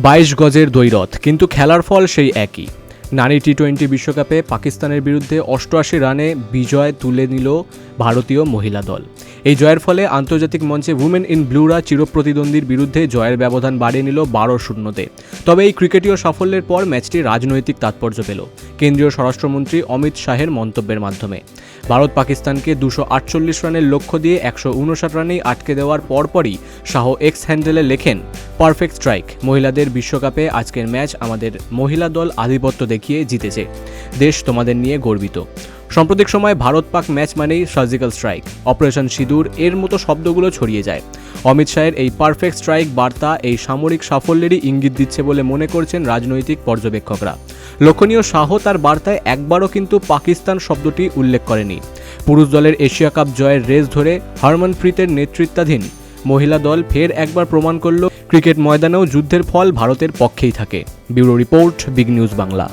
22 গজের দ্বৈরথ, কিন্তু খেলার ফল সেই একই। নারী টি-20 বিশ্বকাপে পাকিস্তানের বিরুদ্ধে 88 রানে বিজয় তুলে নিল ভারতীয় মহিলা দল। এই জয়ের ফলে আন্তর্জাতিক মঞ্চে উইমেন ইন ব্লুরা চিরপ্রতিদ্বন্দ্বীর বিরুদ্ধে জয়ের ব্যবধান বাড়িয়ে নিল 12-0-তে। তবে এই ক্রিকেটীয় সাফল্যের পর ম্যাচটি রাজনৈতিক তাৎপর্য পেল কেন্দ্রীয় স্বরাষ্ট্রমন্ত্রী অমিত শাহের মন্তব্যের মাধ্যমে। ভারত পাকিস্তানকে 248 রানের লক্ষ্য দিয়ে 159 রানেই আটকে দেওয়ার পরপরই শাহ এক্স হ্যান্ডেলে লেখেন, পারফেক্ট স্ট্রাইক। মহিলাদের বিশ্বকাপে আজকের ম্যাচ আমাদের মহিলা দল আধিপত্য দেখিয়ে জিতেছে। দেশ তোমাদের নিয়ে গর্বিত। সাম্প্রতিক সময় ভারত পাক ম্যাচ মানেই সার্জিক্যাল স্ট্রাইক, অপারেশন সিঁদুর এর মতো শব্দগুলো ছড়িয়ে যায়। অমিত শাহের এই পারফেক্ট স্ট্রাইক বার্তা এই সামরিক সাফল্যেরই ইঙ্গিত দিচ্ছে বলে মনে করছেন রাজনৈতিক পর্যবেক্ষকরা। লক্ষণীয়, শাহ তার বার্তায় একবারও কিন্তু পাকিস্তান শব্দটি উল্লেখ করেনি। পুরুষ দলের এশিয়া কাপ জয়ের রেস ধরে হরমনপ্রীতের নেতৃত্বাধীন মহিলা দল ফের একবার প্রমাণ করল ক্রিকেট ময়দানেও যুদ্ধের ফল ভারতের পক্ষেই থাকে। Bureau report, big news Bangla.